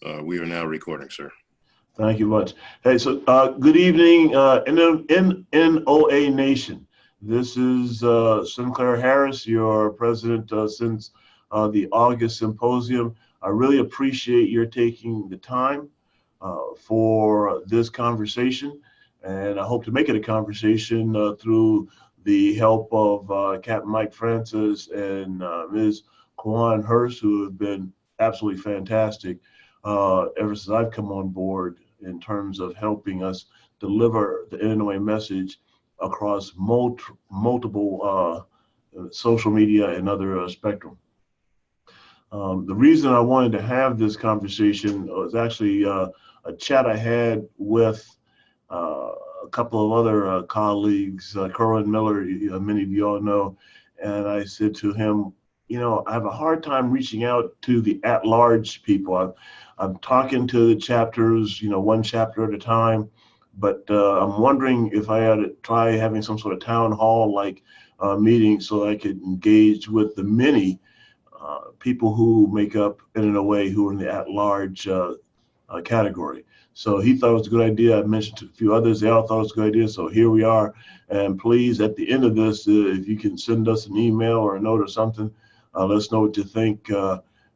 We are now recording, sir. Thank you much. Hey, so good evening, NOA Nation. This is Sinclair Harris, your president since the August symposium. I really appreciate your taking the time for this conversation, and I hope to make it a conversation through the help of Captain Mike Francis and Ms. Kwan Hurst, who have been absolutely fantastic ever since I've come on board in terms of helping us deliver the NOA message across multiple social media and other spectrum. The reason I wanted to have this conversation was actually a chat I had with a couple of other colleagues, Kerwin Miller, many of you all know, and I said to him, you know, I have a hard time reaching out to the at-large people. I'm talking to the chapters, you know, one chapter at a time, but I'm wondering if I ought to try having some sort of town hall like meeting so I could engage with the many people who make up NOA who are in the at-large category. So he thought it was a good idea. I mentioned to a few others, they all thought it was a good idea. So here we are. And please, at the end of this, if you can send us an email or a note or something, let us know what you think.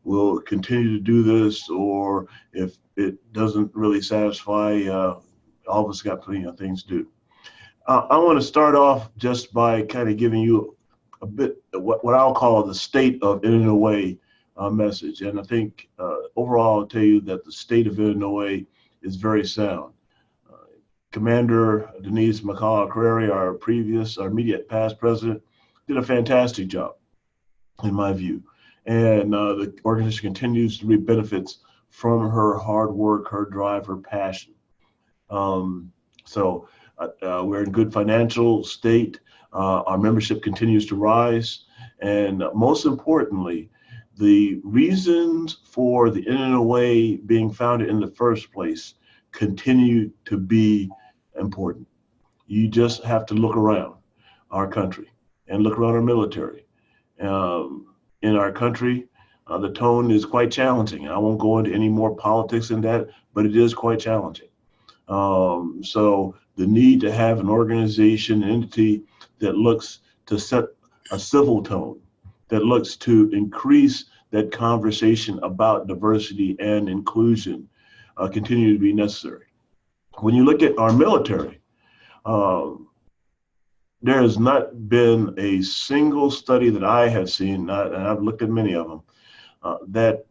We'll continue to do this, or if it doesn't really satisfy, all of us got plenty of things to do. I want to start off just by kind of giving you a bit what I'll call the state of NOA message. And I think overall I'll tell you that the state of NOA is very sound. Commander Denise McCullough-Carreri, our immediate past president, did a fantastic job, in my view. And the organization continues to reap benefits from her hard work, her drive, her passion. So we're in good financial state. Our membership continues to rise. And most importantly, the reasons for the NOA being founded in the first place continue to be important. You just have to look around our country and look around our military. In our country, the tone is quite challenging. I won't go into any more politics than that, but it is quite challenging. So the need to have an organization, an entity that looks to set a civil tone, that looks to increase that conversation about diversity and inclusion continue to be necessary. When you look at our military, there has not been a single study that I have seen, and I've looked at many of them, that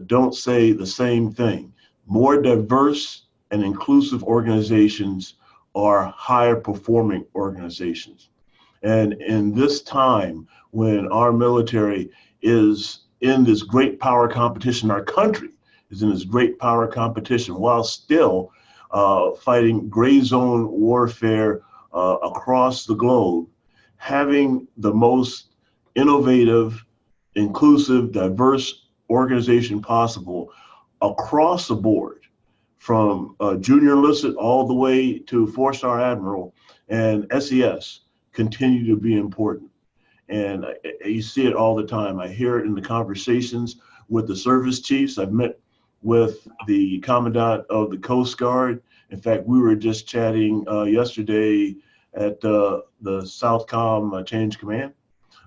don't say the same thing. More diverse and inclusive organizations are higher performing organizations. And in this time when our military is in this great power competition, our country is in this great power competition while still fighting gray zone warfare across the globe, having the most innovative, inclusive, diverse organization possible across the board, from junior enlisted all the way to four-star admiral and SES, continue to be important. And you see it all the time. I hear it in the conversations with the service chiefs. I've met with the commandant of the Coast Guard. In fact, we were just chatting yesterday at the Southcom Change Command.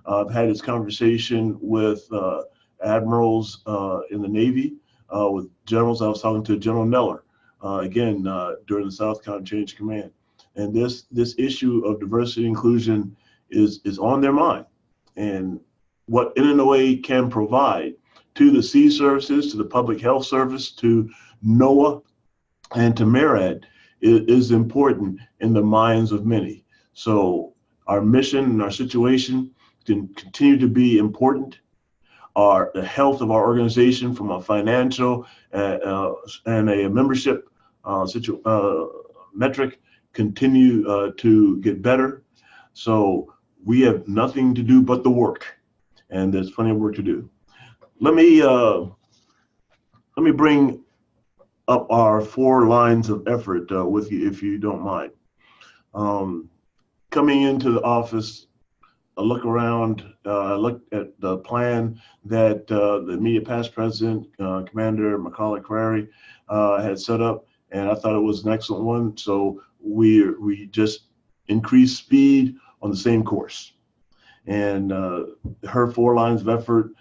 I've had this conversation with admirals in the Navy, with generals. I was talking to General Neller, again, during the Southcom Change Command. And this issue of diversity and inclusion is on their mind. And what NOA can provide to the sea services, to the public health service, to NOAA, and to MARAD is important in the minds of many. So our mission and our situation can continue to be important. The health of our organization from a financial and a membership metric continue to get better. So we have nothing to do but the work, and there's plenty of work to do. Let me bring up our 4 lines of effort with you, if you don't mind. Coming into the office a look around, looked at the plan that the immediate past president, Commander Macaulay Crary, had set up, and I thought it was an excellent one. So we just increased speed on the same course. And her 4 lines of effort,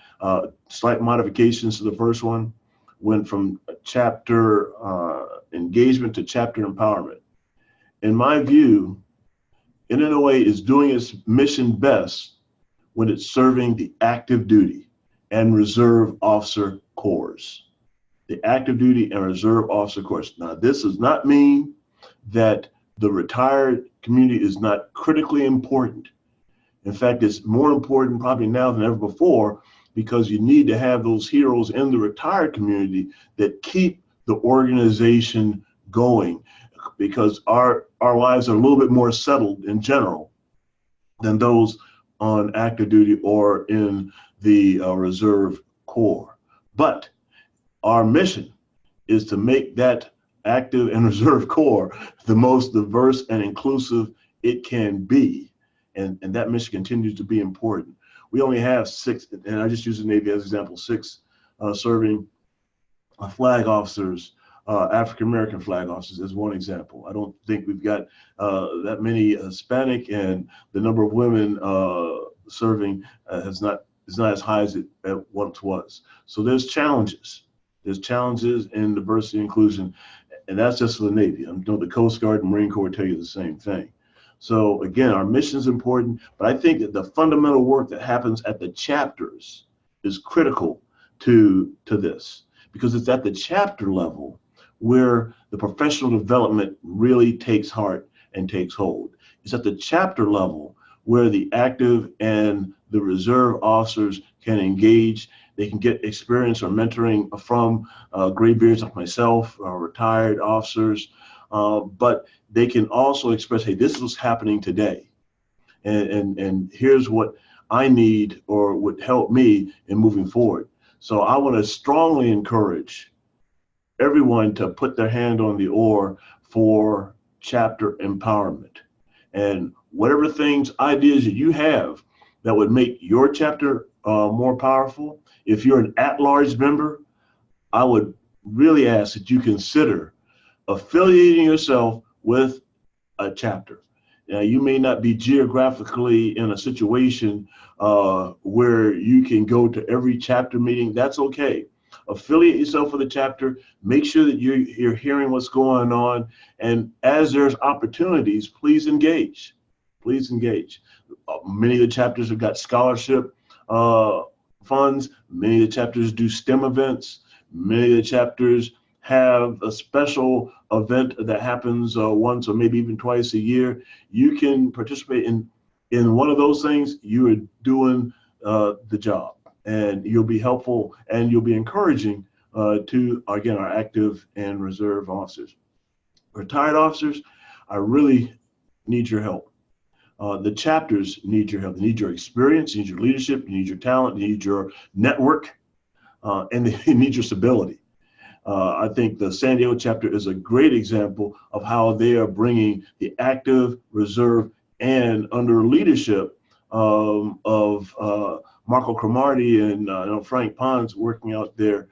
slight modifications to the first one, went from chapter engagement to chapter empowerment. In my view, NNOA is doing its mission best when it's serving the active duty and reserve officer corps. The active duty and reserve officer corps. Now, this does not mean that the retired community is not critically important. In fact, it's more important probably now than ever before, because you need to have those heroes in the retired community that keep the organization going, because our lives are a little bit more settled in general than those on active duty or in the reserve corps. But our mission is to make that active and reserve corps the most diverse and inclusive it can be. And that mission continues to be important. We only have 6, and I just use the Navy as an example, 6 serving flag officers, African-American flag officers as one example. I don't think we've got that many Hispanic, and the number of women serving is not as high as it once was. So there's challenges. There's challenges in diversity and inclusion, and that's just for the Navy. I know the Coast Guard and Marine Corps tell you the same thing. So again, our mission is important, but I think that the fundamental work that happens at the chapters is critical to this, because it's at the chapter level where the professional development really takes heart and takes hold. It's at the chapter level where the active and the reserve officers can engage. They can get experience or mentoring from graybeards like myself, retired officers, but they can also express, hey, this is what's happening today. And here's what I need or would help me in moving forward. So I want to strongly encourage everyone to put their hand on the oar for chapter empowerment. And whatever things, ideas that you have that would make your chapter more powerful, if you're an at-large member, I would really ask that you consider affiliating yourself with a chapter. Now, you may not be geographically in a situation where you can go to every chapter meeting. That's okay. Affiliate yourself with a chapter. Make sure that you're hearing what's going on. And as there's opportunities, please engage. Please engage. Many of the chapters have got scholarship funds. Many of the chapters do STEM events. Many of the chapters have a special event that happens once or maybe even twice a year. You can participate in one of those things. You are doing the job, and you'll be helpful and you'll be encouraging to, again, our active and reserve officers. Retired officers, I really need your help. The chapters need your help. They need your experience, they need your leadership, they need your talent, they need your network, and they need your stability. I think the San Diego chapter is a great example of how they are bringing the active, reserve, and under leadership of Marco Cromartie and Frank Pons working out there.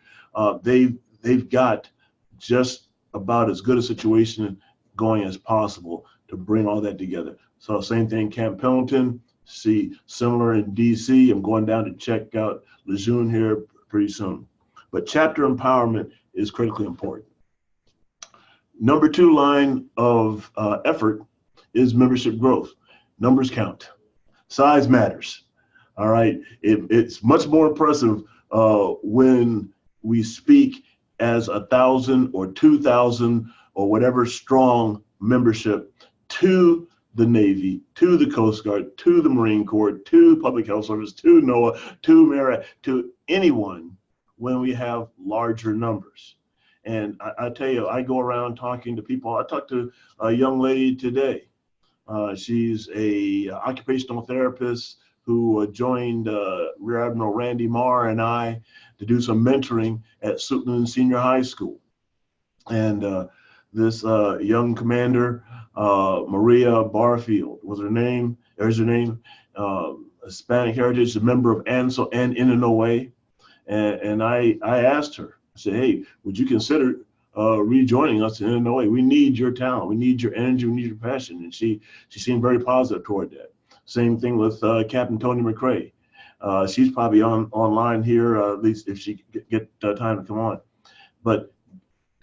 They've got just about as good a situation going as possible to bring all that together. So same thing, Camp Pendleton, see similar in DC. I'm going down to check out Lejeune here pretty soon. But chapter empowerment is critically important. Number 2 line of effort is membership growth. Numbers count. Size matters. All right. It's much more impressive when we speak as 1,000 or 2,000 or whatever strong membership to the Navy, to the Coast Guard, to the Marine Corps, to Public Health Service, to NOAA, to MERA, to anyone when we have larger numbers. And I tell you, I go around talking to people. I talked to a young lady today. She's a occupational therapist who joined Rear Admiral Randy Marr and I to do some mentoring at Suitland Senior High School. And this young commander, Maria Barfield was her name. There's her name. Hispanic heritage, a member of ANSO and NNOA. And I asked her, I said, hey, would you consider rejoining us in NNOA? We need your talent. We need your energy. We need your passion. And she seemed very positive toward that. Same thing with Captain Tony McCrae. She's probably online here, at least if she get time to come on. But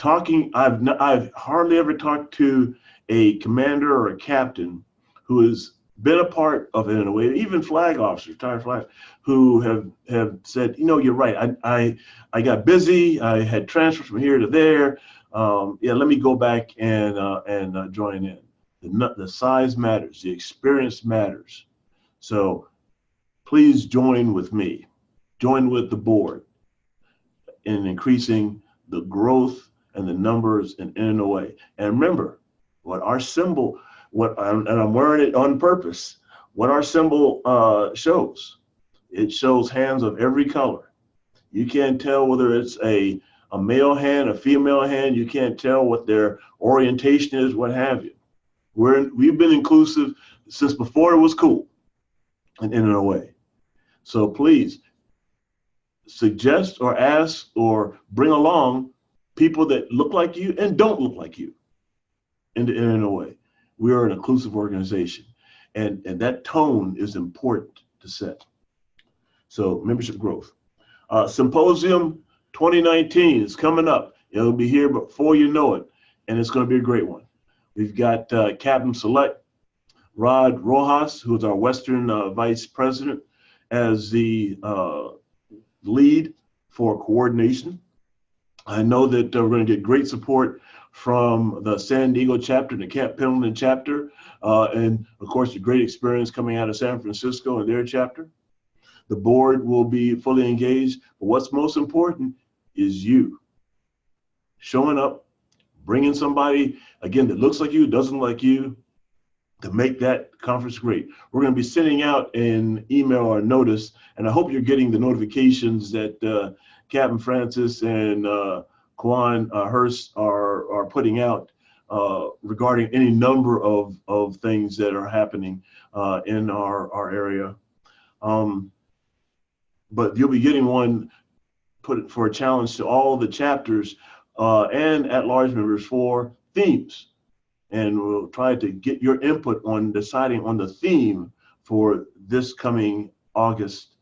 I've hardly ever talked to a commander or a captain who has been a part of it in a way, even flag officers, retired flag, who have said, you know, you're right. I got busy. I had transfers from here to there. Yeah, let me go back and join in. The size matters. The experience matters. So please join with me. Join with the board in increasing the growth and the numbers in NNOA. And remember, what our symbol, and I'm wearing it on purpose, what our symbol shows. It shows hands of every color. You can't tell whether it's a male hand, a female hand. You can't tell what their orientation is, what have you. We've been inclusive since before it was cool in NNOA. So please suggest or ask or bring along people that look like you and don't look like you into NNOA. We are an inclusive organization, and that tone is important to set. So membership growth. Symposium 2019 is coming up. It'll be here before you know it, and it's going to be a great one. We've got Captain Select Rod Rojas, who is our Western Vice President, as the lead for coordination. I know that we're going to get great support from the San Diego chapter and the Camp Pendleton chapter, and of course the great experience coming out of San Francisco and their chapter. The board will be fully engaged, but what's most important is you showing up, bringing somebody, again, that looks like you, doesn't like you, to make that conference great. We're going to be sending out an email or notice, and I hope you're getting the notifications that Captain Francis and Kwan Hurst are putting out regarding any number of things that are happening in our area. But you'll be getting one put for a challenge to all the chapters and at-large members for themes. And we'll try to get your input on deciding on the theme for this coming August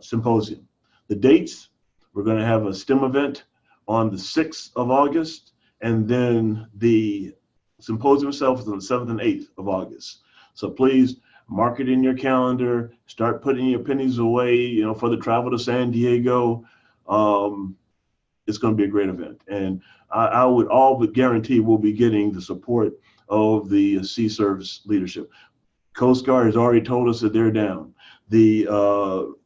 symposium. The dates, we're going to have a STEM event on the 6th of August, and then the symposium itself is on the 7th and 8th of August. So please mark it in your calendar, start putting your pennies away, you know, for the travel to San Diego. It's going to be a great event. And I would all but guarantee we'll be getting the support of the Sea Service leadership. Coast Guard has already told us that they're down. The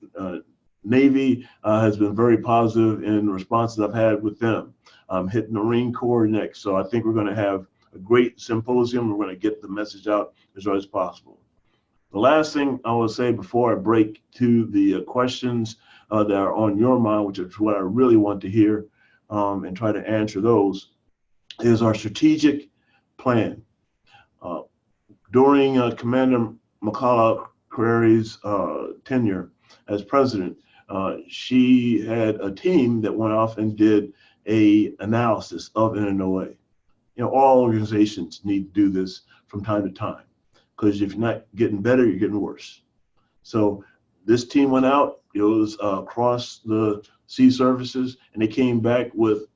Navy has been very positive in responses I've had with them. I'm hitting the Marine Corps next. So I think we're going to have a great symposium. We're going to get the message out as early as possible. The last thing I will say before I break to the questions that are on your mind, which is what I really want to hear and try to answer those, is our strategic plan. During Commander McCullough Query's tenure as president, she had a team that went off and did an analysis of NNOA. You know, all organizations need to do this from time to time, because if you're not getting better, you're getting worse. So this team went out, it was across the sea services, and they came back with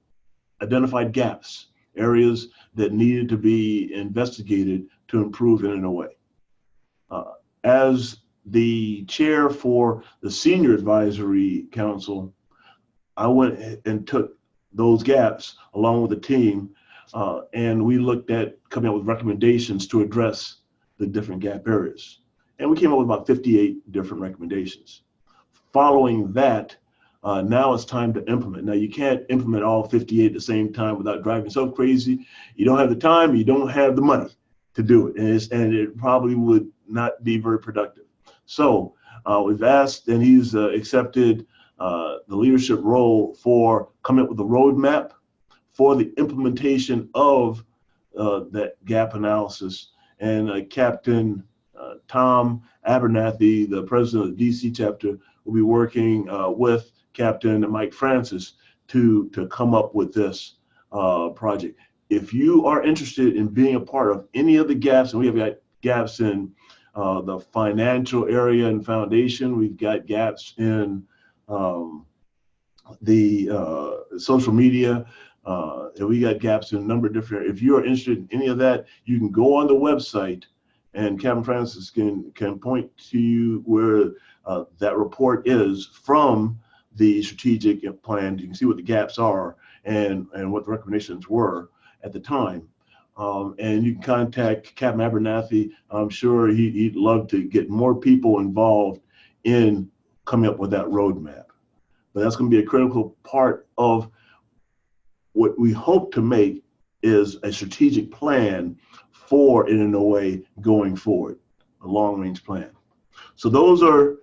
identified gaps, areas that needed to be investigated to improve NNOA. As the chair for the Senior Advisory Council, I went and took those gaps along with the team, and we looked at coming up with recommendations to address the different gap areas. And we came up with about 58 different recommendations. Following that, now it's time to implement. Now, you can't implement all 58 at the same time without driving yourself crazy. You don't have the time, you don't have the money to do it, and it probably would not be very productive. So we've asked, and he's accepted the leadership role for coming up with a roadmap for the implementation of that gap analysis. And Captain Tom Abernathy, the president of the DC chapter, will be working with Captain Mike Francis to come up with this project. If you are interested in being a part of any of the gaps, and we have got gaps in the financial area and foundation, we've got gaps in the social media, and we got gaps in a number of different areas. If you are interested in any of that, you can go on the website and Captain Francis can point to you where that report is from the strategic plan. You can see what the gaps are and what the recommendations were at the time. And you can contact Captain Abernathy. I'm sure he'd love to get more people involved in coming up with that roadmap. But that's going to be a critical part of what we hope to make is a strategic plan for NNOA going forward, a long-range plan. So those are,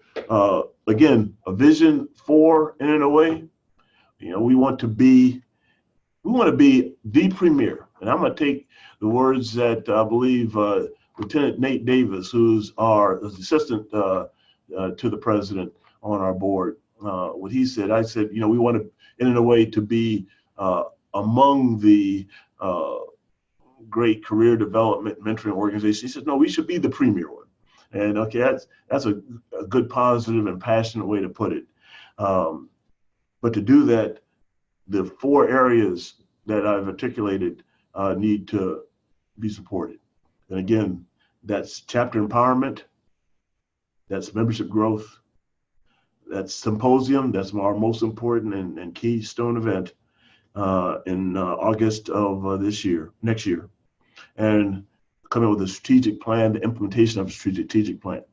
again, a vision for NNOA. You know, we want to be the premier. And I'm going to take the words that I believe Lieutenant Nate Davis, who's our assistant to the president on our board, what he said. I said, you know, we want to, NNOA, to be among the great career development mentoring organizations. He said, no, we should be the premier one. And okay, that's a good, positive, and passionate way to put it. But to do that, the 4 areas that I've articulated need to be supported. And again, that's chapter empowerment, that's membership growth, that's symposium, that's our most important and keystone event in August of next year, and coming up with a strategic plan, the implementation of a strategic plan.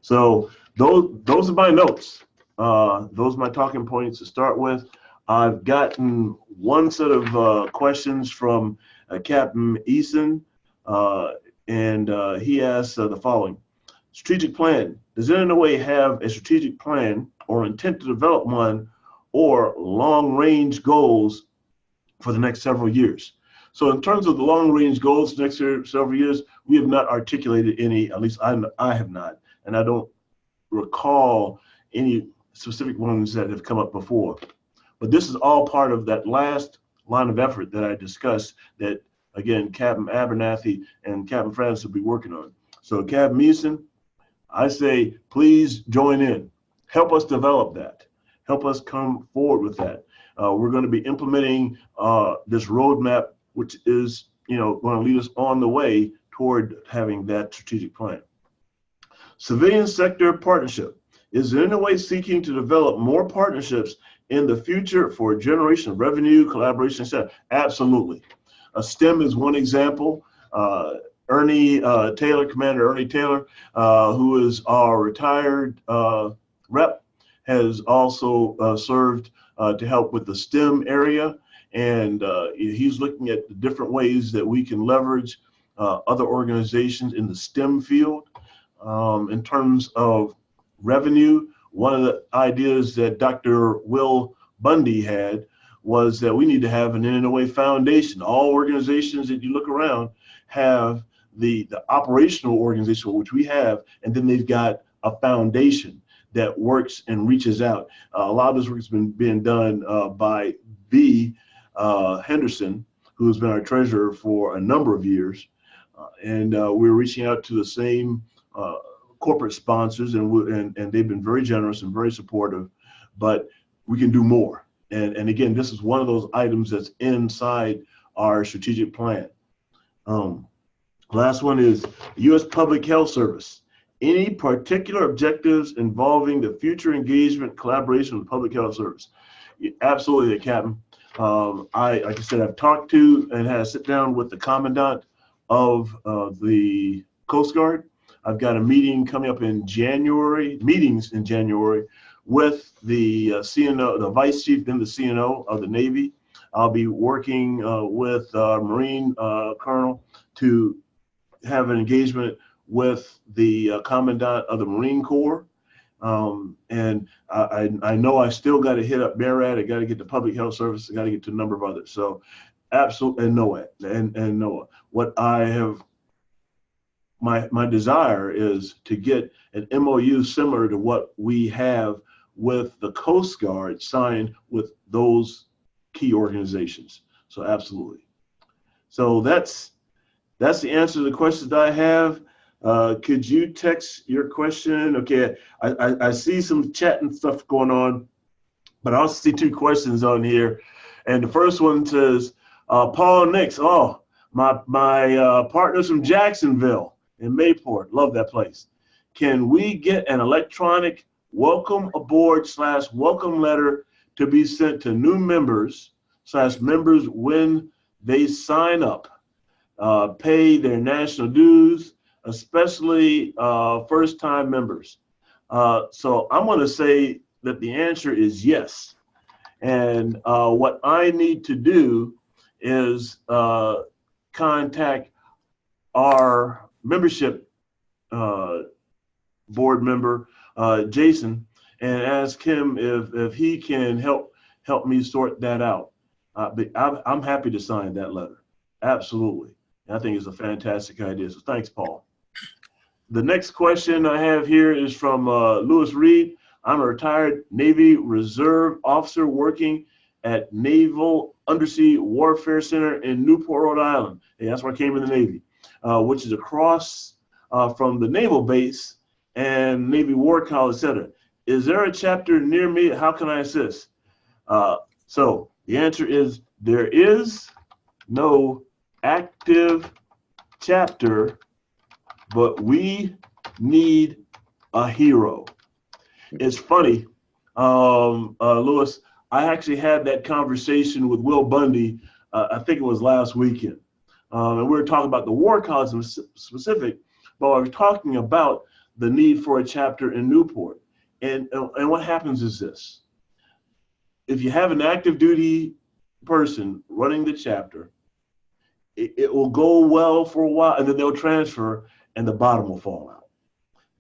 So those are my notes. Those are my talking points to start with. I've gotten one set of questions from Captain Eason, and he asked the following. Strategic plan. Does NNOA have a strategic plan or intent to develop one or long-range goals for the next several years? So in terms of the long-range goals for the next several years, we have not articulated any, at least I have not, and I don't recall any specific ones that have come up before. But this is all part of that last line of effort that I discussed that, again, Captain Abernathy and Captain Francis will be working on. So Captain Eason, I say, please join in. Help us develop that. Help us come forward with that. We're going to be implementing this roadmap, which is, you know, going to lead us on the way toward having that strategic plan. Civilian sector partnership. Is NNOA seeking to develop more partnerships in the future for a generation of revenue, collaboration, etc.? Absolutely. STEM is one example. Ernie Taylor, Commander Ernie Taylor, who is our retired rep, has also served to help with the STEM area. And he's looking at the different ways that we can leverage other organizations in the STEM field. In terms of revenue, one of the ideas that Dr. Will Bundy had was that we need to have an NNOA foundation. All organizations that you look around have the operational organization, which we have, and then they've got a foundation that works and reaches out. A lot of this work has been being done by B. Henderson, who's been our treasurer for a number of years. And we're reaching out to the same corporate sponsors, and they've been very generous and very supportive, but we can do more. And again, this is one of those items that's inside our strategic plan. Last one is U.S. Public Health Service. Any particular objectives involving the future engagement, collaboration with the Public Health Service? Absolutely, Captain. Like I said, I've talked to and had a sit down with the Commandant of the Coast Guard. I've got a meeting coming up in January, meetings in January with the CNO, the Vice Chief, then the CNO of the Navy. I'll be working with Marine Colonel to have an engagement with the Commandant of the Marine Corps. And I know I still got to hit up MARAD. I got to get to Public Health Service. I got to get to a number of others. So absolutely, and NOAA, and NOAA. What I have my desire is to get an MOU similar to what we have with the Coast Guard signed with those key organizations. So absolutely. So that's the answer to the questions that I have. Could you text your question? Okay, I see some chat and stuff going on, but I also see two questions on here. And the first one says, Paul Nix, oh, my partners from Jacksonville in Mayport, love that place. Can we get an electronic welcome aboard / welcome letter to be sent to new members / members when they sign up, pay their national dues, especially first-time members? So I'm going to say that the answer is yes. And what I need to do is contact our membership board member, Jason, and ask him if he can help me sort that out. But I'm happy to sign that letter. Absolutely. I think it's a fantastic idea. So thanks, Paul. The next question I have here is from Lewis Reed. I'm a retired Navy Reserve officer working at Naval Undersea Warfare Center in Newport, Rhode Island. Hey, that's where I came in the Navy, which is across from the naval base and Navy War College Center. Is there a chapter near me? How can I assist? So the answer is there is no active chapter, but we need a hero. It's funny, Lewis, I actually had that conversation with Will Bundy, I think it was last weekend. And we were talking about the War College in specific, but I was talking about the need for a chapter in Newport. And what happens is this. If you have an active duty person running the chapter, it will go well for a while, and then they'll transfer, and the bottom will fall out.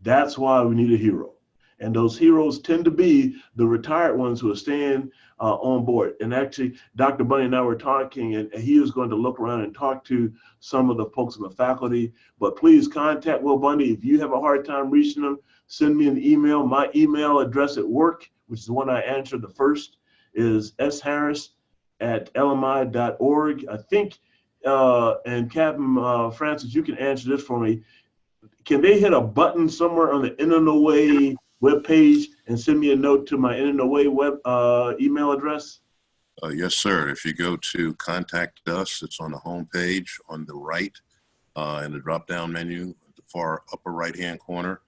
That's why we need a hero. And those heroes tend to be the retired ones who are staying on board. And actually, Dr. Bunny and I were talking, and he was going to look around and talk to some of the folks in the faculty. But please contact Will Bundy. If you have a hard time reaching him, send me an email. My email address at work, which is the one I answered the first, is sharris@lmi.org. I think, and Captain Francis, you can answer this for me. Can they hit a button somewhere on the NNOA webpage and send me a note to my NNOA web email address? Yes, sir. If you go to Contact Us, it's on the home page on the right in the drop-down menu, at the far upper right-hand corner,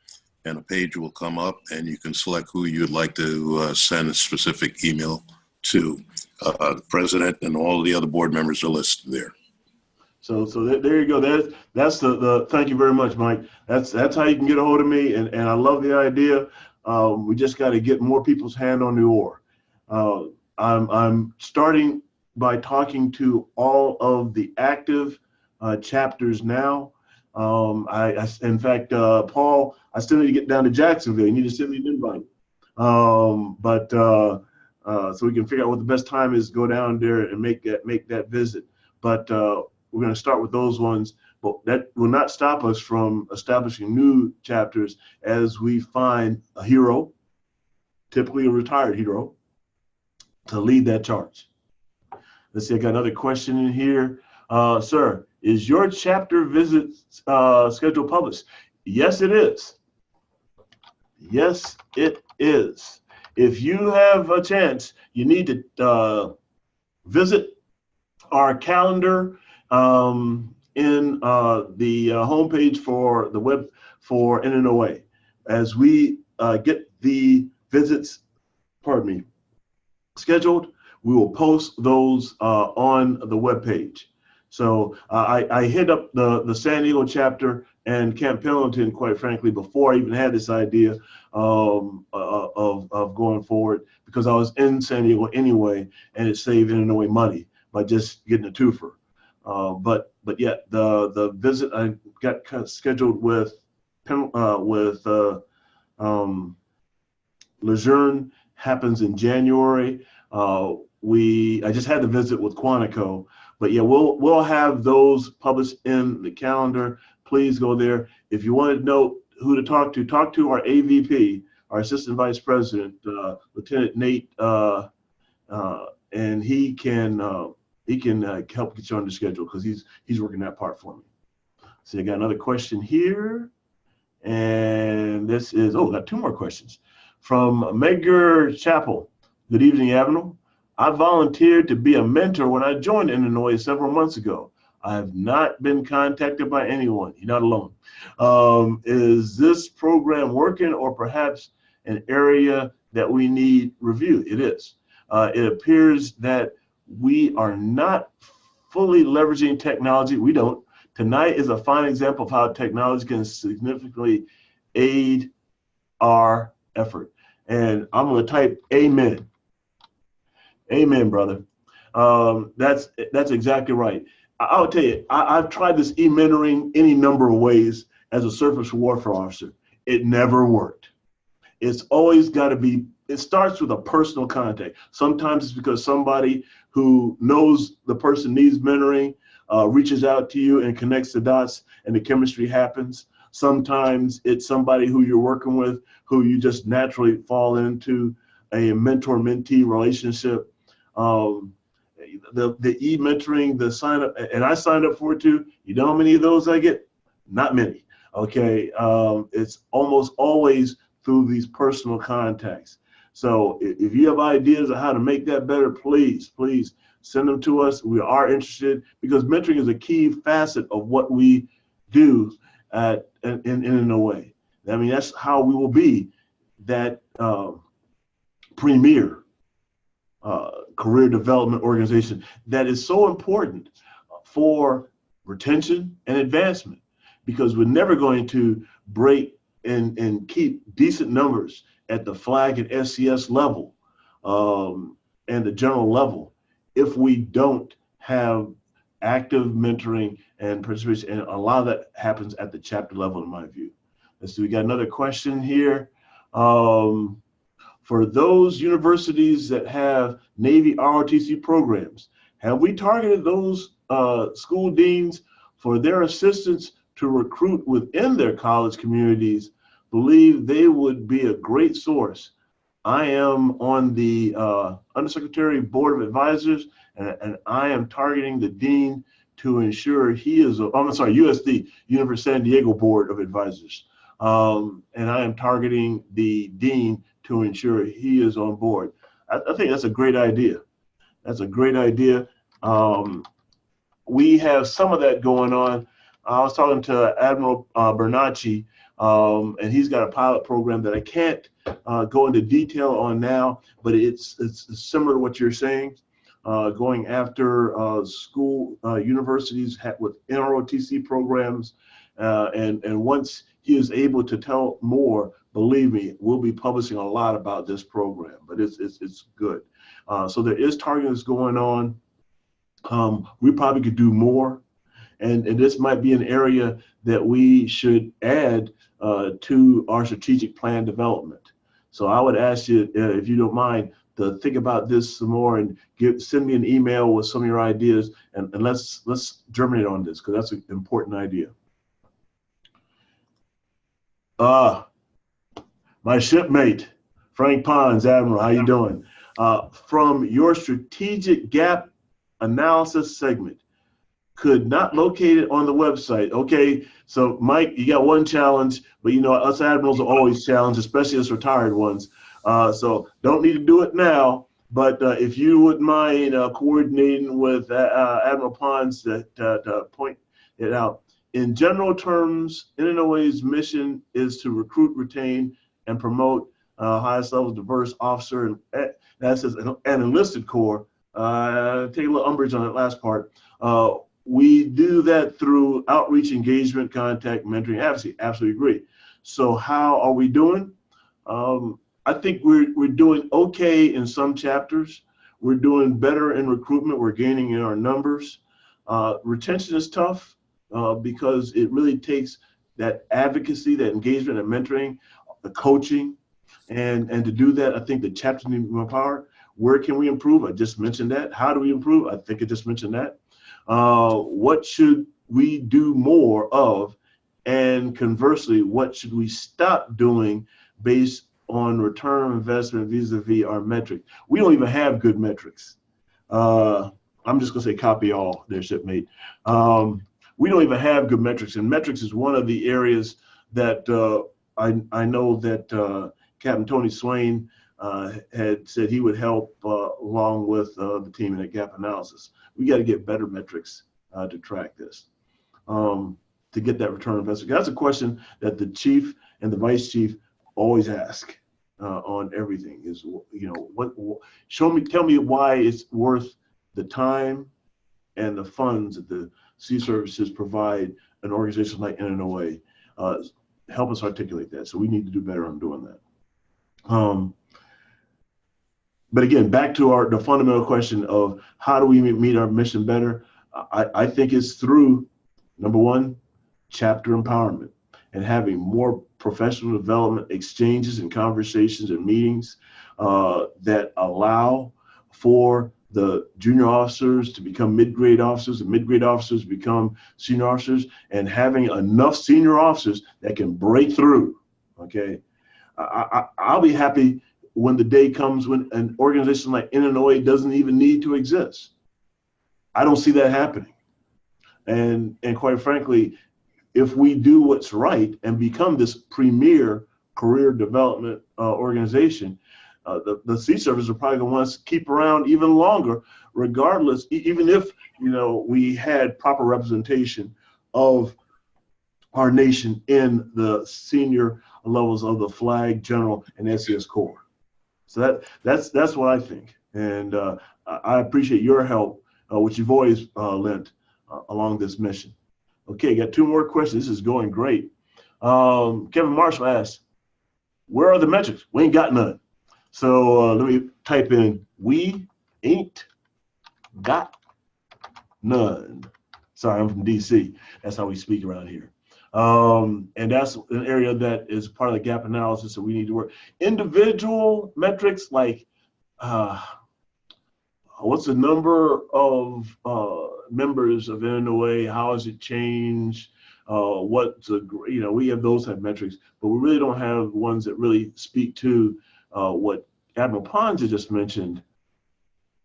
and a page will come up, and you can select who you'd like to send a specific email to. The president and all the other board members are listed there. So there you go. That's the thank you very much, Mike. That's how you can get a hold of me, and I love the idea. We just got to get more people's hand on the oar. I'm starting by talking to all of the active chapters now. In fact, Paul, I still need to get down to Jacksonville. You need to send me an invite. So we can figure out what the best time is to go down there and make that visit. But we're going to start with those ones, but that will not stop us from establishing new chapters as we find a hero, typically a retired hero, to lead that charge. Let's see, I got another question in here. Sir, is your chapter visit schedule published? Yes, it is. Yes, it is. If you have a chance, you need to visit our calendar in the homepage for the web for NNOA. As we get the visits, scheduled, we will post those on the web page. So I hit up the San Diego chapter and Camp Pendleton, quite frankly, before I even had this idea of going forward, because I was in San Diego anyway, and it saved NNOA money by just getting a twofer. But yeah, the visit I got scheduled with Lejeune happens in January. I just had the visit with Quantico, but yeah, we'll have those published in the calendar. please go there. If you want to know who to talk to our AVP, our Assistant Vice President, Lieutenant Nate, and he can help get you on the schedule because he's working that part for me. So I got another question here, and this is got two more questions from Megger Chapel. Good evening, Admiral. I volunteered to be a mentor when I joined Illinois several months ago. I have not been contacted by anyone. You're not alone. Is this program working, or perhaps an area that we need review? It is. It appears that we are not fully leveraging technology. We don't. Tonight is a fine example of how technology can significantly aid our effort. And I'm going to type amen. Amen, brother. That's exactly right. I'll tell you, I've tried this e-mentoring any number of ways as a surface warfare officer. It never worked. It's always got to be, it starts with a personal contact. Sometimes it's because somebody who knows the person needs mentoring reaches out to you and connects the dots and the chemistry happens. Sometimes it's somebody who you're working with who you just naturally fall into a mentor-mentee relationship. The e-mentoring, the sign up, and I signed up for it too. You know how many of those I get? Not many. Okay, it's almost always through these personal contacts. So if you have ideas of how to make that better, please send them to us. We are interested because mentoring is a key facet of what we do in a way. I mean, that's how we will be that premier career development organization that is so important for retention and advancement, because we're never going to break and keep decent numbers at the flag and SCS level and the general level if we don't have active mentoring and participation. And a lot of that happens at the chapter level, in my view. Let's see, we got another question here. For those universities that have Navy ROTC programs, have we targeted those school deans for their assistance to recruit within their college communities? Believe they would be a great source. I am on the Undersecretary Board of Advisors, and I am targeting the dean to ensure he is, USD, University of San Diego Board of Advisors. And I am targeting the dean to ensure he is on board. I think that's a great idea. That's a great idea. We have some of that going on. I was talking to Admiral Bernacci, and he's got a pilot program that I can't go into detail on now, but it's similar to what you're saying, going after school universities with NROTC programs, and once he is able to tell more, believe me, we'll be publishing a lot about this program, but it's good. So there is targeting that's going on. We probably could do more, and this might be an area that we should add to our strategic plan development. So I would ask you, if you don't mind, to think about this some more and send me an email with some of your ideas, and let's germinate on this, because that's an important idea. My shipmate, Frank Pons, Admiral, how you doing? From your strategic gap analysis segment, could not locate it on the website. Okay, so Mike, you got one challenge, but you know, us admirals are always challenged, especially us retired ones. So don't need to do it now, but if you wouldn't mind coordinating with Admiral Pons to point it out. In general terms, NNOA's mission is to recruit, retain, and promote highest level diverse officer, and that says an enlisted corps. Take a little umbrage on that last part. We do that through outreach, engagement, contact, mentoring, advocacy. Absolutely agree. So how are we doing? I think we're doing okay in some chapters. We're doing better in recruitment. We're gaining in our numbers. Retention is tough because it really takes that advocacy, that engagement, and mentoring, the coaching, and to do that, I think the chapters need more power. Where can we improve? I just mentioned that. How do we improve? I think I just mentioned that. What should we do more of? And conversely, what should we stop doing based on return on investment vis-a-vis our metric? We don't even have good metrics. I'm just going to say copy all there, shipmate. We don't even have good metrics, and metrics is one of the areas that I know that Captain Tony Swain had said he would help along with the team in a gap analysis. We got to get better metrics to track this, to get that return on investment. That's a question that the chief and the vice chief always ask on everything. Is, you know, tell me why it's worth the time and the funds that the sea services provide an organization like NNOA. Help us articulate that. So we need to do better on doing that. But again, back to the fundamental question of how do we meet our mission better? I think it's through, number one, chapter empowerment and having more professional development exchanges and conversations and meetings that allow for the junior officers to become mid-grade officers and mid-grade officers become senior officers, and having enough senior officers that can break through, okay? I'll be happy when the day comes when an organization like NNOA doesn't even need to exist. I don't see that happening. And quite frankly, if we do what's right and become this premier career development organization, the sea service are probably going to want us to keep around even longer, regardless, even if, you know, we had proper representation of our nation in the senior levels of the Flag, General, and SES Corps. So that's what I think, and I appreciate your help, which you've always lent along this mission. Okay, got two more questions. This is going great. Kevin Marshall asks, "Where are the metrics? We ain't got none." So let me type in, "We ain't got none." Sorry, I'm from DC. That's how we speak around here. And that's an area that is part of the gap analysis that we need to work. Individual metrics like what's the number of members of NNOA, how has it changed, we have those type of metrics, but we really don't have ones that really speak to what Admiral Ponza just mentioned,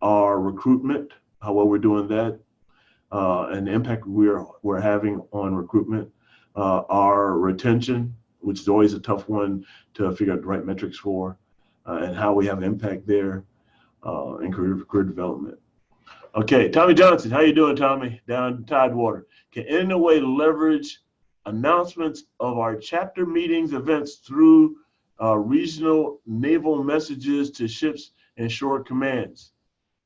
our recruitment, how well we're doing that, and the impact we're having on recruitment, our retention, which is always a tough one to figure out the right metrics for, and how we have an impact there in career development. Okay, Tommy Johnson, how you doing, Tommy? Down in Tidewater. Can NNOA leverage announcements of our chapter meetings, events through regional naval messages to ships and shore commands?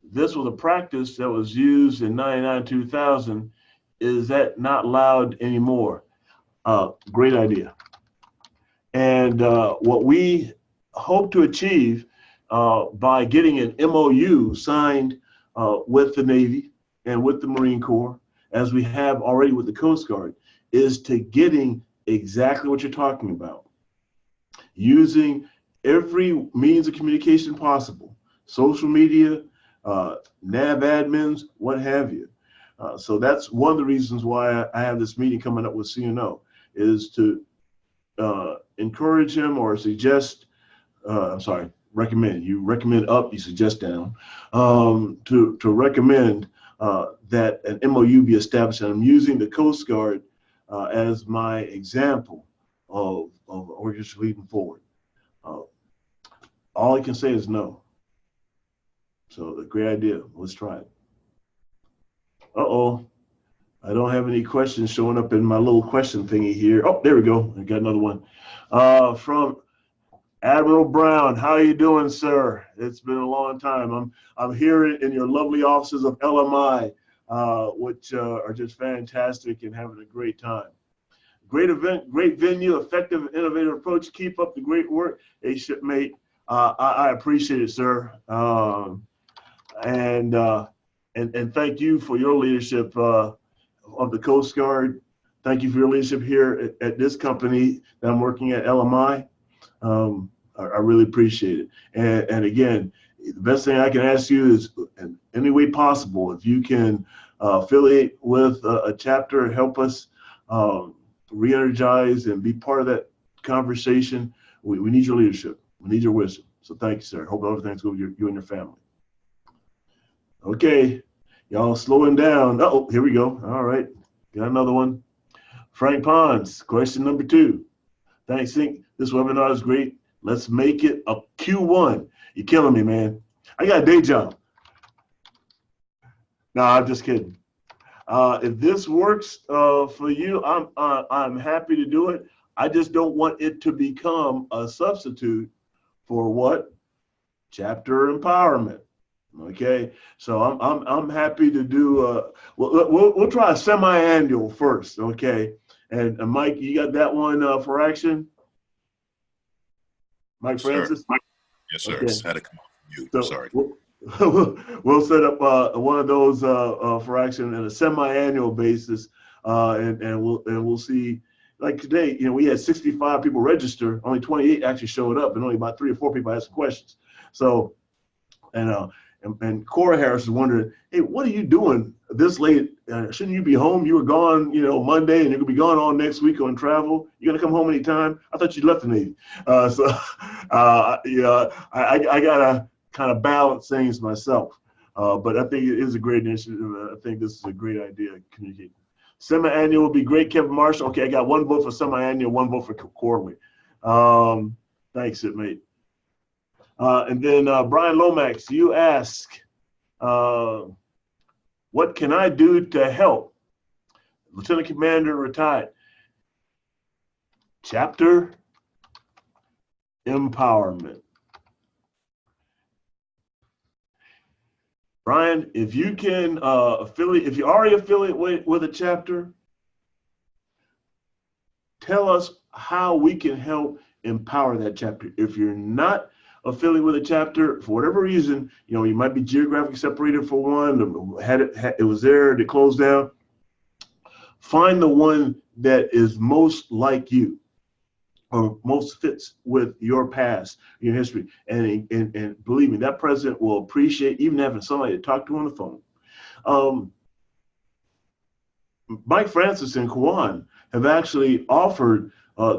This was a practice that was used in 99-2000. Is that not allowed anymore? Great idea. And what we hope to achieve by getting an MOU signed with the Navy and with the Marine Corps, as we have already with the Coast Guard, is to getting exactly what you're talking about. Using every means of communication possible, social media, nav admins, what have you. So that's one of the reasons why I have this meeting coming up with CNO, is to encourage him or suggest, recommend. You recommend up, you suggest down, to recommend that an MOU be established. And I'm using the Coast Guard as my example of organization leading forward. All I can say is no. So a great idea. Let's try it. Uh-oh. I don't have any questions showing up in my little question thingy here. Oh, there we go. I got another one. From Admiral Brown, how are you doing, sir? It's been a long time. I'm here in your lovely offices of LMI, which are just fantastic and having a great time. Great event, great venue, effective and innovative approach. Keep up the great work. Hey, shipmate, I appreciate it, sir. And thank you for your leadership of the Coast Guard. Thank you for your leadership here at this company that I'm working at, LMI. I really appreciate it. And again, the best thing I can ask you is, in any way possible, if you can affiliate with a chapter, help us re-energize and be part of that conversation, we need your leadership. We need your wisdom. So thank you, sir. Hope everything's good with you and your family. Okay, y'all slowing down. Uh-oh, here we go. All right, got another one. Frank Pons, question number 2. Thanks, Sync. This webinar is great. Let's make it a Q1. You're killing me, man. I got a day job. No, I'm just kidding. If this works for you, I'm happy to do it. I just don't want it to become a substitute for what? Chapter empowerment. Okay, so I'm happy to do. We'll try a semi-annual first. Okay, and Mike, you got that one for action? Mike Francis? Sir. Yes, sir. Okay. Had to come off mute. So Sorry. We'll set up one of those for action on a semi-annual basis, and we'll see. Like today, we had 65 people register, only 28 actually showed up, and only about 3 or 4 people asked questions. So, and Cora Harris is wondering, hey, what are you doing this late? Shouldn't you be home? You were gone, Monday, and you're gonna be gone all next week on travel. You gonna come home anytime? I thought you left the Navy. I gotta kind of balance things myself. But I think it is a great initiative. I think this is a great idea, communicating. Semi-annual would be great, Kevin Marshall. Okay, I got 1 vote for semi-annual, 1 vote for quarterly. Thanks, mate. And then Brian Lomax, you ask, what can I do to help? Lieutenant Commander retired. Chapter empowerment. Brian, if you can if you already affiliate with a chapter, tell us how we can help empower that chapter. If you're not affiliate with a chapter for whatever reason, you might be geographically separated for one, it was there, they closed down. Find the one that is most like you, or most fits with your past, your history, and believe me, that president will appreciate even having somebody to talk to on the phone. Mike Francis and Kwan have actually offered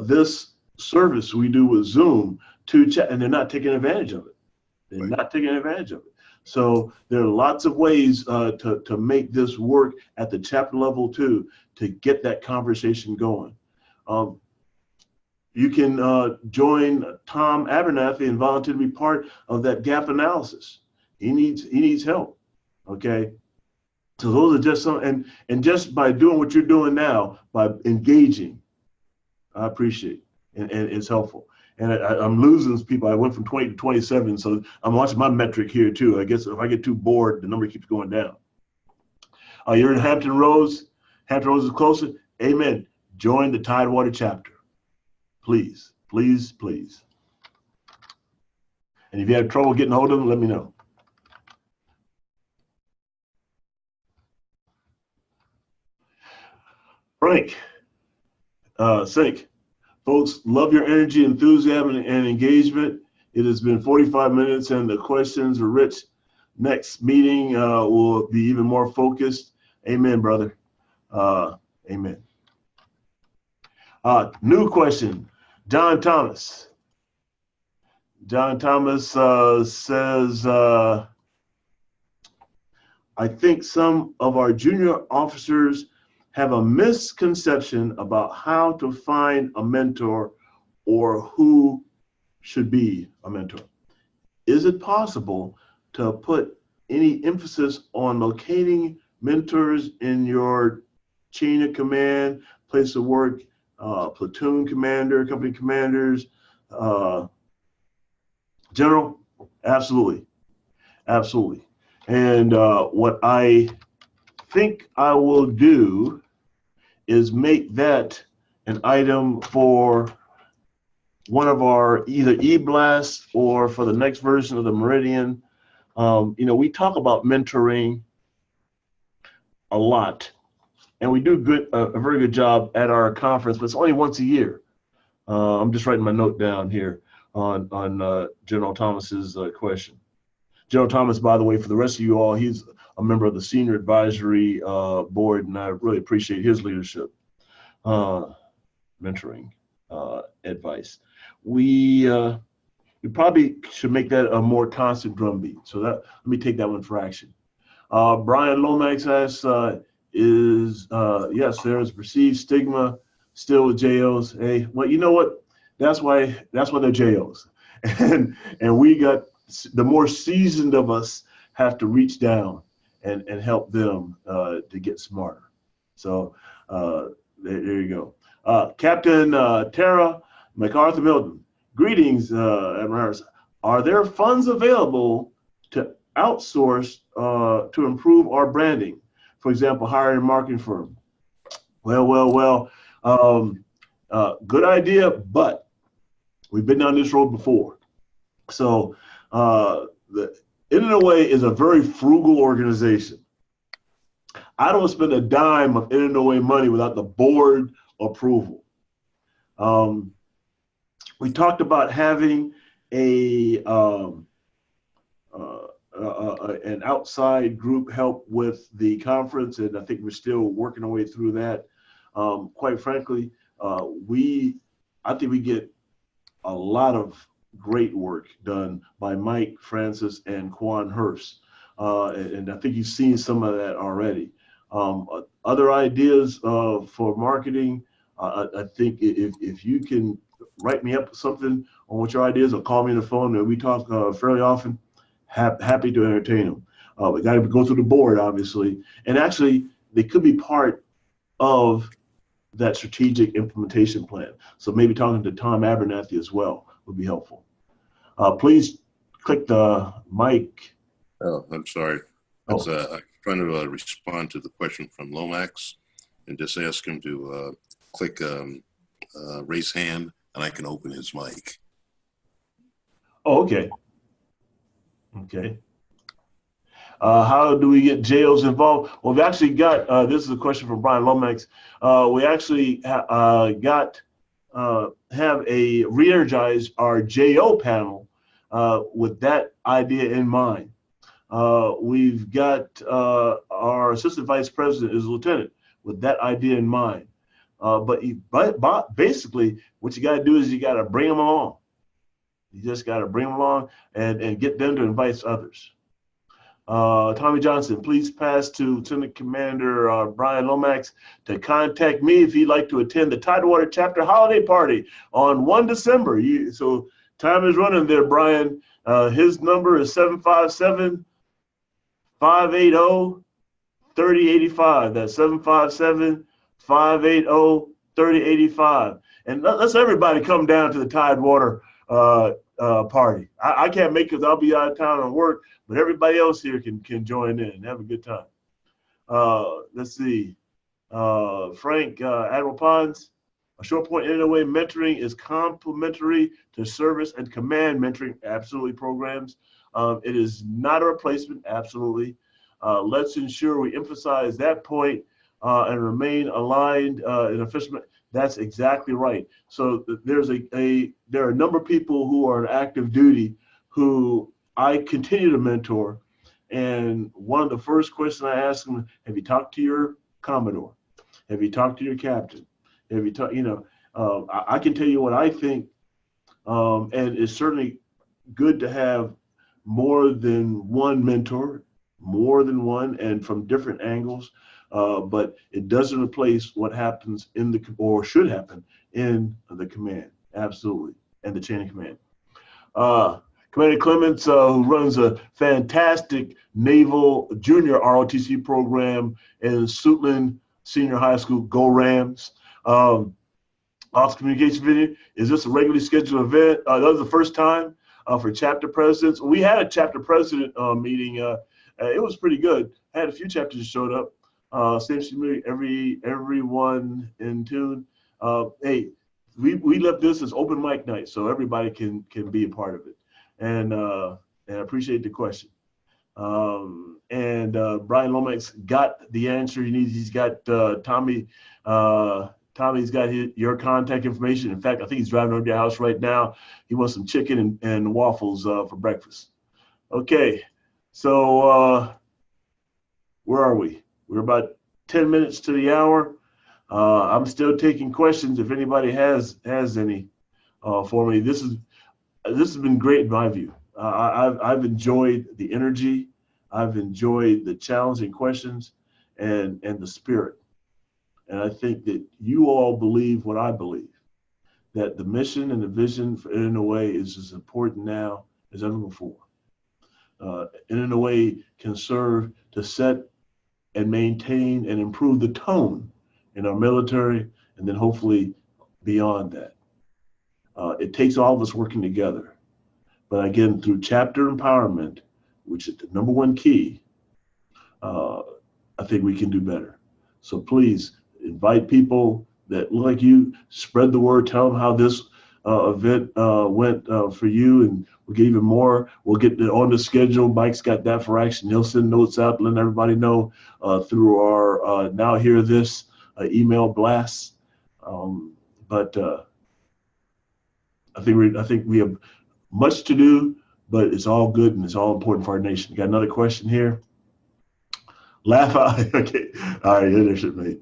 this service we do with Zoom to chat, and they're not taking advantage of it. They're not taking advantage of it. So there are lots of ways to make this work at the chapter level too, to get that conversation going. You can join Tom Abernathy and volunteer to be part of that gap analysis. He needs help. Okay. So those are just some, and just by doing what you're doing now, by engaging, I appreciate, and it's helpful. And I'm losing people. I went from 20 to 27, so I'm watching my metric here too. I guess if I get too bored, the number keeps going down. You're in Hampton Roads. Hampton Roads is closer. Amen. Join the Tidewater chapter. Please, please, please. And if you have trouble getting hold of them, let me know. Frank, Sink. Folks, love your energy, enthusiasm, and engagement. It has been 45 minutes and the questions are rich. Next meeting will be even more focused. Amen, brother. Amen. New question, John Thomas. John Thomas says, I think some of our junior officers have a misconception about how to find a mentor or who should be a mentor. Is it possible to put any emphasis on locating mentors in your chain of command, place of work, platoon commander, company commanders, general? Absolutely, absolutely. And what I think I will do is make that an item for one of our either e-blasts or for the next version of the Meridian. We talk about mentoring a lot, and we do a very good job at our conference, but it's only once a year. I'm just writing my note down here on General Thomas's question. General Thomas, by the way, for the rest of you all, he's a member of the Senior Advisory Board, and I really appreciate his leadership. mentoring advice. We probably should make that a more constant drumbeat. So that, let me take that one for action. Brian Lomax asks, yes, there is perceived stigma still with JOs. Hey, well, you know what? That's why they're JOs. And we got, the more seasoned of us have to reach down and help them to get smarter. So there you go. Captain Tara MacArthur Milton, greetings, Admiral Harris. Are there funds available to outsource to improve our branding? For example, hiring a marketing firm. Well. Good idea, but we've been down this road before. So the InnoWay is a very frugal organization. I don't spend a dime of InnoWay money without the board approval. We talked about having an outside group help with the conference, and I think we're still working our way through that. Quite frankly, I think we get a lot of great work done by Mike Francis and Quan Hurst, and I think you've seen some of that already. Other ideas for marketing, I think if you can write me up something on what your ideas or call me on the phone, and we talk fairly often, happy to entertain them. We got to go through the board, obviously, and actually they could be part of that strategic implementation plan. So maybe talking to Tom Abernathy as well would be helpful. Please click the mic. Oh, I'm sorry. I'm trying to respond to the question from Lomax and just ask him to click raise hand, and I can open his mic. Oh, okay. Okay. How do we get JOs involved? Well, we've actually got, this is a question from Brian Lomax. We actually have re-energized our JO panel with that idea in mind. We've got our assistant vice president is lieutenant with that idea in mind. But basically, what you got to do is you got to bring them along. You just got to bring them along and get them to invite others. Tommy Johnson, please pass to Lieutenant Commander Brian Lomax to contact me if he'd like to attend the Tidewater Chapter Holiday Party on 1 December. So time is running there, Brian. His number is 757-580-3085. That's 757-580-3085. And let's everybody come down to the Tidewater party. I can't make it because I'll be out of town on work, but everybody else here can join in and have a good time. Let's see. Frank, Admiral Pons, a short point InnoWay mentoring is complementary to service and command mentoring, absolutely, programs. It is not a replacement, absolutely. Let's ensure we emphasize that point and remain aligned in official. That's exactly right. So there are a number of people who are on active duty who I continue to mentor. And one of the first questions I ask them, have you talked to your Commodore? Have you talked to your captain? Have you talked, I can tell you what I think. And it's certainly good to have more than one mentor, more than one, and from different angles. But it doesn't replace what happens or should happen in the command, absolutely, and the chain of command. Commander Clements, who runs a fantastic Naval Junior ROTC program in Suitland Senior High School, Go Rams. Office Communication Video, is this a regularly scheduled event? That was the first time for chapter presidents. We had a chapter president meeting. It was pretty good. I had a few chapters that showed up. Same everyone in tune. Hey, we left this as open mic night, so everybody can be a part of it. And I appreciate the question. Brian Lomax got the answer he needs. He's got Tommy. Tommy's got your contact information. In fact, I think he's driving over to your house right now. He wants some chicken and waffles for breakfast. Okay, so where are we? We're about 10 minutes to the hour. I'm still taking questions if anybody has any for me. This has been great in my view. I've enjoyed the energy. I've enjoyed the challenging questions and the spirit. And I think that you all believe what I believe, that the mission and the vision for NOA is as important now as ever before. NOA can serve to set and maintain and improve the tone in our military, and then hopefully beyond that. It takes all of us working together. But again, through chapter empowerment, which is the number one key, I think we can do better. So please invite people that look like you, spread the word, tell them how this event went for you, and we'll get even more. We'll get on the schedule. Mike's got that for action. He'll send notes out, letting everybody know through our Now Hear This email blasts. But I think we have much to do, but it's all good and it's all important for our nation. Got another question here? Laugh out. Okay. All right, finish it, mate.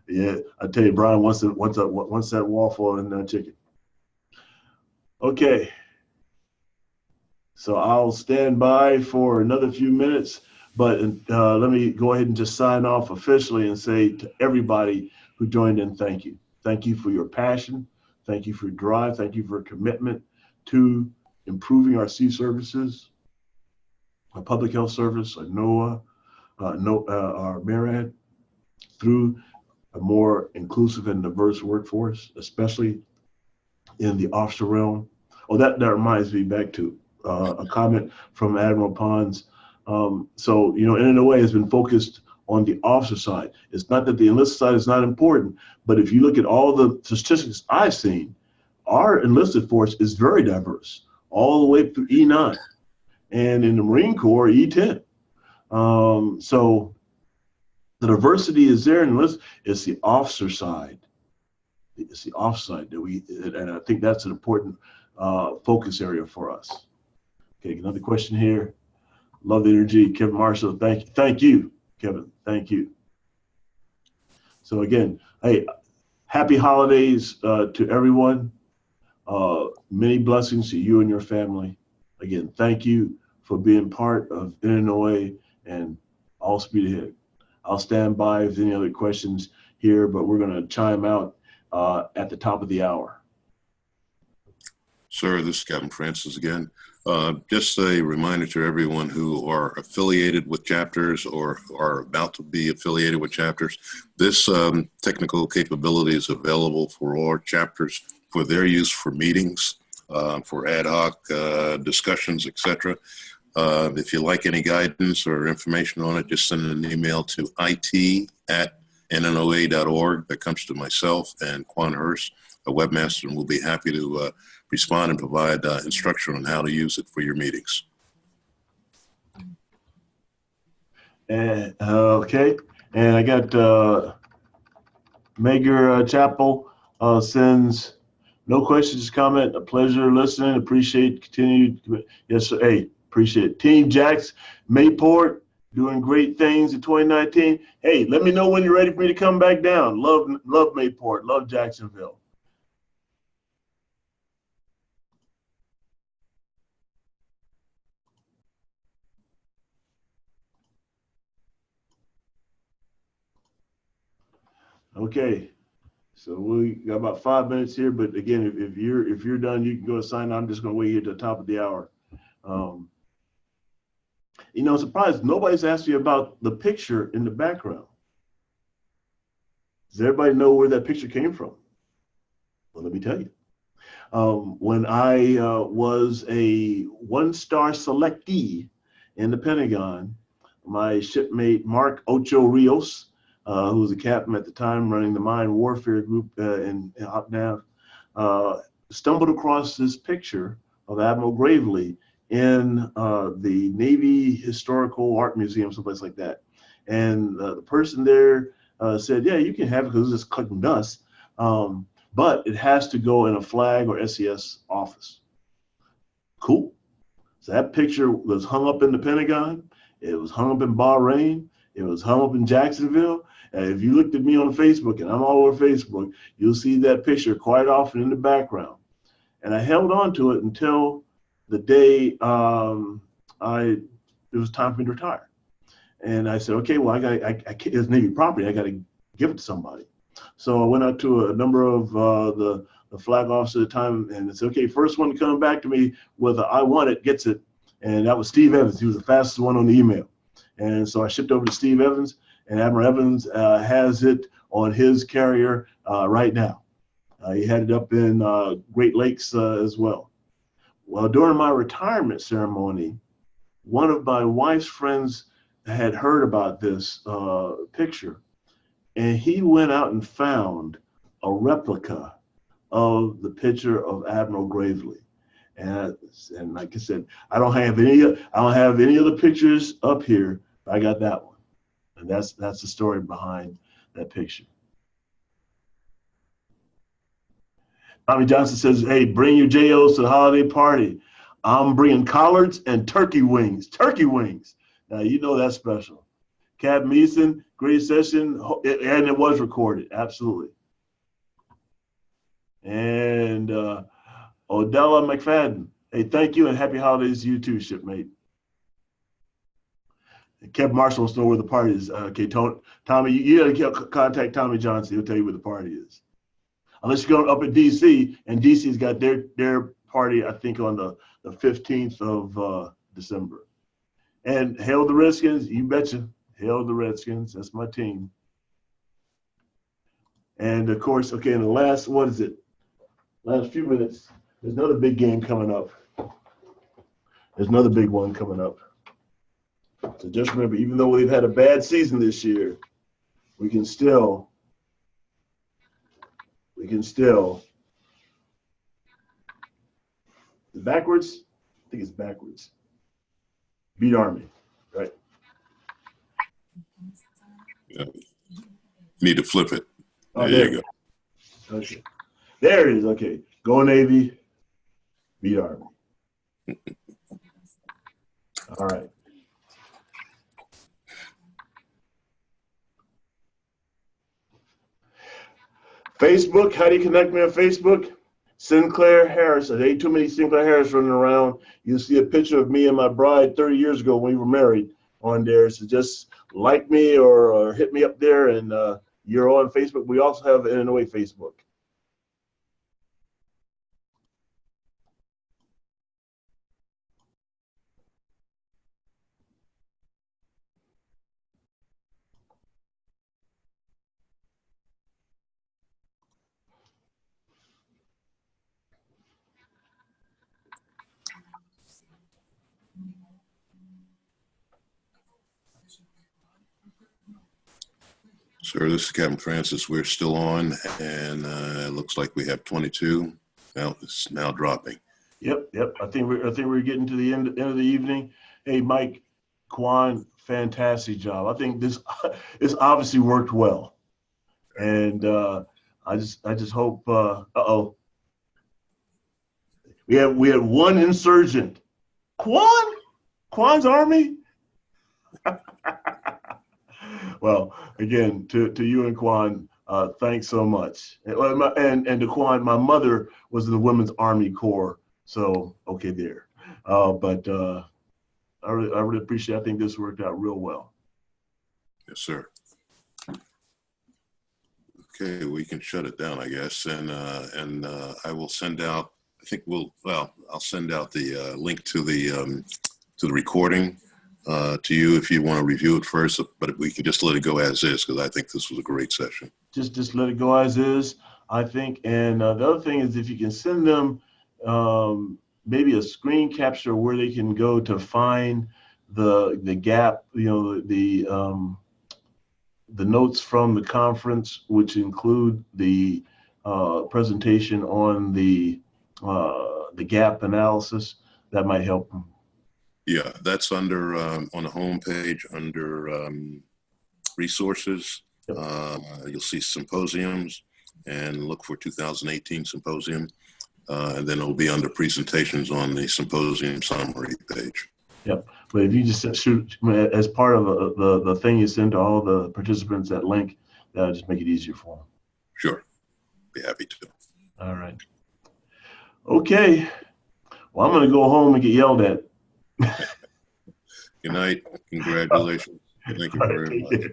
Yeah, I tell you, Brian wants that waffle and chicken. Okay. So I'll stand by for another few minutes, but let me go ahead and just sign off officially and say to everybody who joined in, thank you. Thank you for your passion. Thank you for your drive. Thank you for your commitment to improving our sea services, our public health service, our NOAA, our MARAD, through a more inclusive and diverse workforce, especially in the offshore realm. Oh, that reminds me back to a comment from Admiral Pons. So, NOA has been focused on the officer side. It's not that the enlisted side is not important, but if you look at all the statistics I've seen, our enlisted force is very diverse, all the way through E9, and in the Marine Corps, E10. So the diversity is there, and it's the officer side. It's the officer side and I think that's an important focus area for us. Okay, another question here. Love the energy, Kevin Marshall. Thank you, Kevin. Thank you. So again, hey, happy holidays to everyone. Many blessings to you and your family. Again, thank you for being part of NOA, and all speed ahead. I'll stand by if any other questions here, but we're going to chime out at the top of the hour. Sir, this is Captain Francis again. Just a reminder to everyone who are affiliated with chapters or are about to be affiliated with chapters, this technical capability is available for all chapters for their use for meetings, for ad hoc discussions, etc. If you like any guidance or information on it, just send an email to it@nnoa.org. That comes to myself and Quan Hurst, a webmaster, and we'll be happy to respond and provide instruction on how to use it for your meetings. And okay, and I got Mager Chapel sends no questions, comment. A pleasure listening. Appreciate continued. Yes, sir. Hey, appreciate it. Team Jax Mayport doing great things in 2019. Hey, let me know when you're ready for me to come back down. Love Mayport. Love Jacksonville. Okay, so we got about 5 minutes here, but again, if you're done, you can go and sign. I'm just going to wait here to the top of the hour. Surprised nobody's asked you about the picture in the background. Does everybody know where that picture came from? Well, let me tell you. When I was a one-star selectee in the Pentagon, my shipmate Mark Ocho Rios, who was a captain at the time running the mine warfare group in OpNav, stumbled across this picture of Admiral Gravely in the Navy Historical Art Museum, someplace like that. And the person there said, yeah, you can have it because it's just collecting dust, but it has to go in a flag or SES office. Cool. So that picture was hung up in the Pentagon. It was hung up in Bahrain. It was hung up in Jacksonville. And if you looked at me on Facebook, and I'm all over Facebook, you'll see that picture quite often in the background. And I held on to it until the day it was time for me to retire. And I said, okay, well, it's Navy property. I got to give it to somebody. So I went out to a number of the flag officers at the time and I said, okay, first one to come back to me with a, I want it, gets it. And that was Steve Evans. He was the fastest one on the email. And so I shipped over to Steve Evans, and Admiral Evans has it on his carrier right now. He had it up in Great Lakes as well. Well, during my retirement ceremony, one of my wife's friends had heard about this picture, and he went out and found a replica of the picture of Admiral Gravely. And like I said, I don't have any other pictures up here. But I got that one, and that's the story behind that picture. Tommy Johnson says, "Hey, bring your JOs to the holiday party. I'm bringing collards and turkey wings. Turkey wings. Now you know that's special." Cap Meeson, great session, and it was recorded, absolutely. And Odella McFadden, hey, thank you and happy holidays to you too, shipmate. Kev Marshall wants to know where the party is. Okay, Tommy, you got to contact Tommy Johnson. He'll tell you where the party is. Unless you're going up at DC, and DC's got their party, I think, on the 15th of December. And hail the Redskins, you betcha. Hail the Redskins, that's my team. And of course, okay, in the last, last few minutes, there's another big game coming up. There's another big one coming up. So just remember, even though we've had a bad season this year, we can still backwards? I think it's backwards. Beat Army, right? Yeah. Need to flip it. Oh, there you go. Okay. There it is. Okay. Go Navy, beat Army. All right. Facebook, how do you connect me on Facebook? Sinclair Harris. There ain't too many Sinclair Harris running around. You'll see a picture of me and my bride 30 years ago when we were married on there. So just like me or hit me up there, and you're on Facebook. We also have an NOA Facebook. Sir, this is Captain Francis. We're still on, and it looks like we have 22. Now it's now dropping. Yep. I think we're getting to the end of the evening. Hey, Mike, Quan, fantastic job. I think this obviously worked well, and I just hope. We had one insurgent. Quan's army. Well, again, to you and Quan, thanks so much. And to Quan, my mother was in the Women's Army Corps, so okay there. But I really appreciate it. I think this worked out real well. Yes, sir. Okay, we can shut it down, I guess, and I will send out. I think I'll send out the link to the recording. To you if you want to review it first, but we can just let it go as is because I think this was a great session. Just let it go as is, I think. And the other thing is if you can send them maybe a screen capture where they can go to find the gap, the notes from the conference, which include the presentation on the gap analysis, that might help them. Yeah, that's under on the home page under resources. Yep. You'll see symposiums and look for 2018 symposium, and then it'll be under presentations on the symposium summary page. Yep. But if you just shoot as part of the thing you send to all the participants, that link, that'll just make it easier for them. Sure. Be happy to. All right. Okay. Well, I'm going to go home and get yelled at. Good night. Congratulations. Thank you very much.